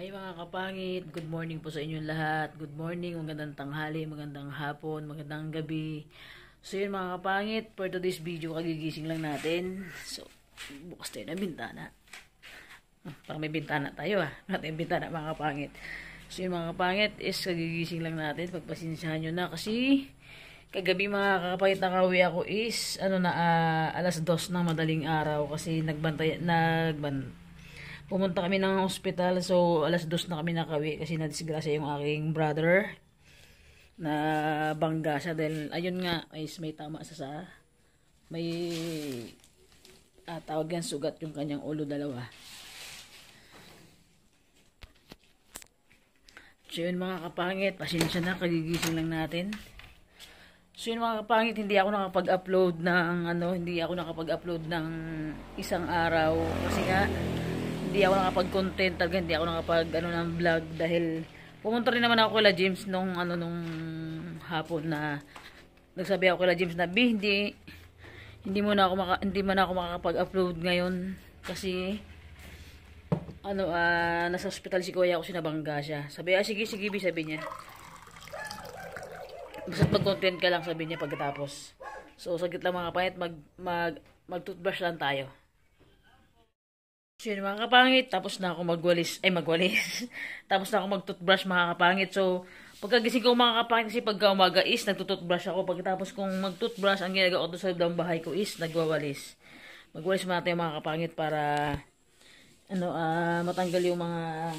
Hi mga kapangit, good morning po sa inyong lahat. Good morning, magandang tanghali, magandang hapon, magandang gabi. So yun mga kapangit, for today's video, kagigising lang natin. So, bukas tayo ng bintana. Parang may bintana tayo natin yung bintana mga kapangit. So yun mga kapangit, is kagigising lang natin. Pagpasensyahan nyo na kasi kagabi mga kapangit nakauwi ako is alas 2 ng madaling araw kasi pumunta kami ng hospital, so alas 2 na kami nakauwi kasi nadisgrasya yung aking brother na bangga siya dahil ayun nga may tama sa may tawag yan sugat yung kanyang ulo dalawa. So yun mga kapangit, pasensya na, kagigising lang natin. So yun mga kapangit, hindi ako nakapag-upload ng isang araw kasi nga hindi ako nakapag-content, talaga hindi ako ng vlog dahil pumunta rin naman ako kay James nung hapon na nagsabi ako kay James na hindi mo na ako makakapag-upload ngayon kasi nasa hospital si kuya ako, sinabangga siya. Sabi, sige, sabi niya. Basta mag-content ka lang, sabi niya pagkatapos. So, saglit lang mga kapangit, mag-toothbrush lang tayo. So yun mga kapangit, tapos na ako magwalis. Tapos na ako mag-toothbrush mga kapangit. So, pagkagising ko mga kapangit, kasi pagka umaga is nagtutoothbrush ako. Pagkatapos kong mag-toothbrush, ang ginagawa ko sa loob ng bahay ko is nagwawalis. Magwalis muna tayo mga kapangit para matanggal yung mga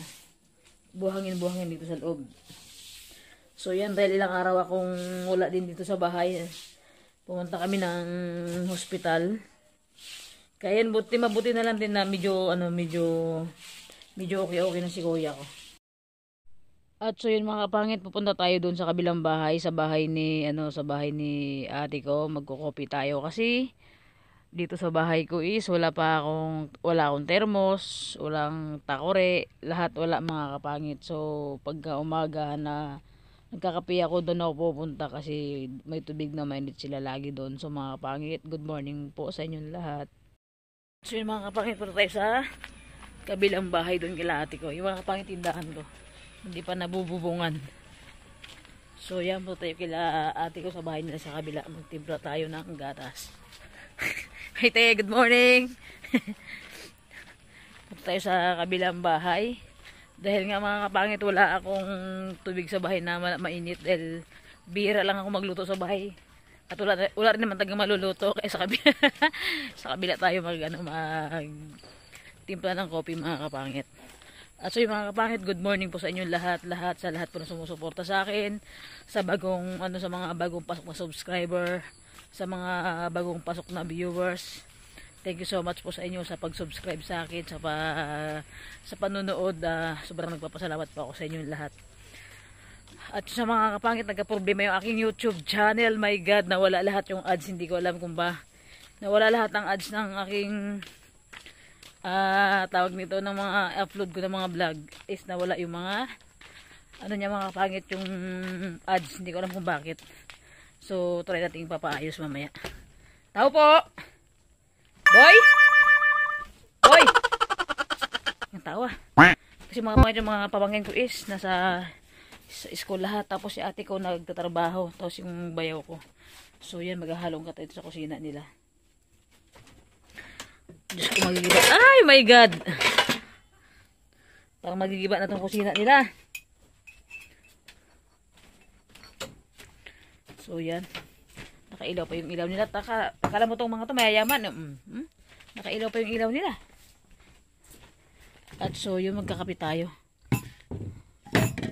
buhangin dito sa loob. So yan, dahil ilang araw akong wala din dito sa bahay. Pumunta kami ng hospital. Kaya mabuti na lang din na medyo okay na si kuya ko. At so yun mga kapangit, pupunta tayo doon sa kabilang bahay, sa bahay ni ate ko. Magko-coffee tayo kasi dito sa bahay ko is wala akong thermos, walang takore, lahat wala mga kapangit. So pagka umaga na nagkakape ako, doon ako pupunta kasi may tubig na mainit sila lagi doon. So mga kapangit, good morning po sa inyong lahat. So yun mga kapangit, punta tayo sa kabilang bahay doon kila ate ko. Yung mga kapangit tindahan ko, hindi pa nabububungan. So yan, punta tayo kila ate ko sa bahay nila sa kabila. Magtimpla tayo ng gatas. Hi te, good morning. Punta tayo sa kabilang bahay. Dahil nga mga kapangit, wala akong tubig sa bahay na mainit. Dahil bihira lang ako magluto sa bahay. At wala rin naman tagang maluluto kaya sa kabila sa kabila tayo timpla ng coffee mga kapangit. At so yung mga kapangit, good morning po sa inyong lahat po na sumusuporta sa akin, sa mga bagong pasok na subscriber, sa mga bagong pasok na viewers. Thank you so much po sa inyo sa pag-subscribe sa akin, sa panonood. Sobrang nagpapasalamat po ako sa inyong lahat. At sa mga kapangit, nagka-problema yung aking YouTube channel. My God, nawala lahat yung ads. Hindi ko alam kung ba nawala lahat ng ads ng aking tawag nito, ng mga upload ko ng mga vlog. Is nawala yung mga mga kapangit yung ads. Hindi ko alam kung bakit. So, try natin papaayos mamaya. Tao po! Boy! Boy! Yung tawa. Kasi mga pamangkin ko is nasa sa school lahat, tapos si ate ko nagtatrabaho, tapos yung bayaw ko. So yan, maghahalong ka tayo sa kusina nila. Diyos ko, magigiba. Ay my God, parang magigiba na itong kusina nila. So yan, nakailaw pa yung ilaw nila. Akala mo itong mga ito mayayaman. Nakailaw pa yung ilaw nila. At so yun, magkakape tayo.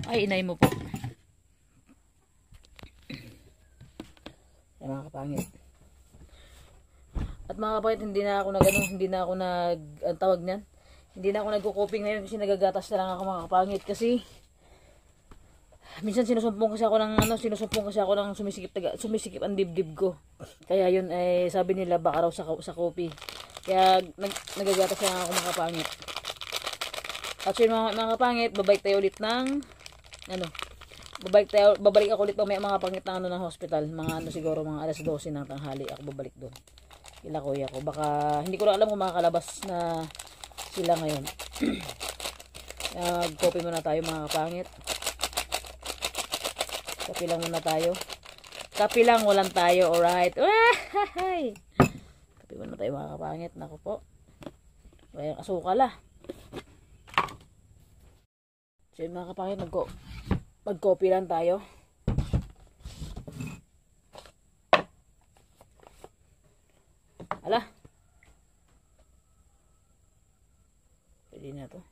Ay, inay mo po. Yan mga kapangit. At mga kapangit, hindi na ako ang tawag niyan. Hindi na ako nagko-coping ngayon kasi nagagatas na lang ako mga kapangit kasi minsan sinusumpong kasi ako ng sumisikip ang dibdib ko. Kaya yun sabi nila baka raw sa coffee. Kaya nagagatas na lang ako mga kapangit. At so yun mga kapangit, babalik tayo ulit ng babalik ako ulit mga pangit ng ng hospital, siguro mga alas 12 ng tanghali ako babalik doon kila kuya ko. Baka hindi ko na alam kung makakalabas na sila ngayon. Coffee muna tayo mga kapangit. Kape lang muna tayo. Kape lang, walang tayo. Alright. Kape muna tayo mga kapangit. Naku po. Kaya asukal ah. So yun mga kapangit, mag-coffee lang tayo. Ala. Pwede na to.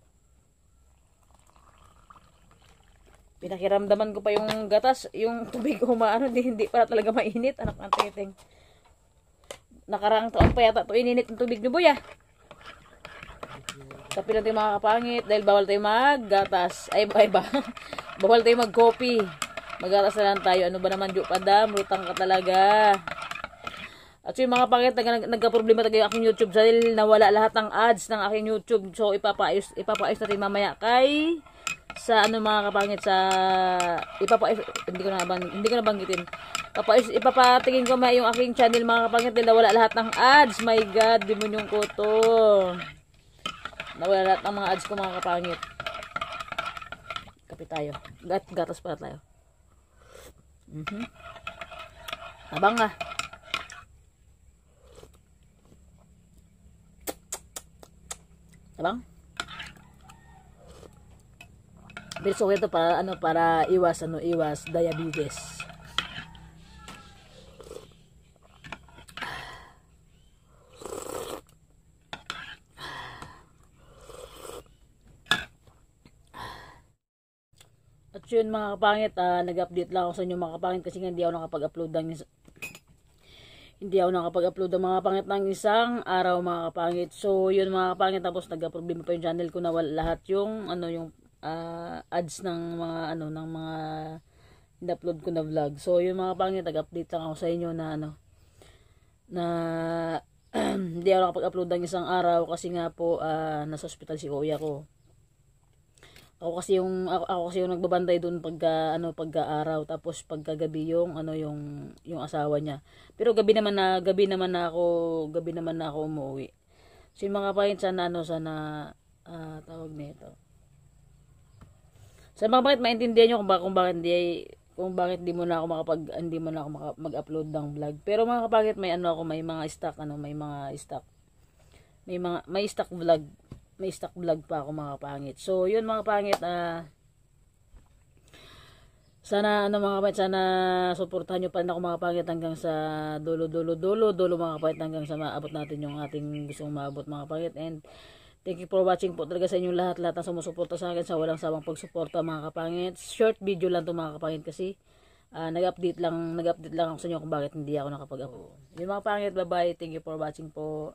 Pinakiramdaman ko pa yung gatas, yung tubig ko maano, hindi pala talaga mainit. Anak ng teteng. Nakaraang taon pa yata ito ininit ng tubig ni Buya. Kape lang tayo mga kapangit dahil bawal tayo maggatas. Ay ba? Bawal tayo mag-coffee. Maggatas na lang tayo. Ano ba naman, Diyo Padam? Lutang ka talaga. At so yung mga kapangit, nagka-problema talaga yung aking YouTube dahil nawala lahat ng ads ng aking YouTube. So ipapaayos natin mamaya kay sa ano mga kapangit sa hindi ko na banggitin. Ipapatingin ko yung aking channel mga kapangit dahil nawala lahat ng ads. My God, demonyong ko to. Nawala lahat ng mga ads ko mga kapangit. Kape tayo. Gatas pala tayo. Abang ah. Abang. Pero so ito para iwas diabetes. At yun mga kapangit, nag-update lang ako sa inyo mga kapangit kasi hindi ako nakapag-upload ng mga kapangit ng isang araw mga kapangit. So yun mga kapangit, tapos nagka-problema pa yung channel ko na lahat yung ads ng mga in-upload ko na vlog. So yung mga kapangit, nag-update lang ako sa inyo na na hindi ako nakapag-upload ng isang araw kasi nga po nasa ospital si kuya ko. Ako kasi yung nagbabantay doon pagka-araw, tapos pagkagabi yung asawa niya. Pero gabi naman na ako umuwi. So yung mga kapangit, sana tawag nito. Sa mga bakit maintindihan niyo kung bakit hindi mo na ako mag-upload ng vlog. Pero mga kapangit, may mga stock vlog. May stock vlog pa ako mga kapangit. So yun mga kapangit, sana suportahan niyo pa rin ako mga kapangit hanggang sa dulo mga kapangit, hanggang sa maabot natin yung ating gustong maabot mga kapangit. And thank you for watching po talaga sa inyong lahat na sumusuporta sa akin sa walang sawang pagsuporta mga kapangit. Short video lang to mga kapangit kasi nag-update lang ako sa inyo kung bakit hindi ako nakapag-upload. Yun mga kapangit, bye bye. Thank you for watching po.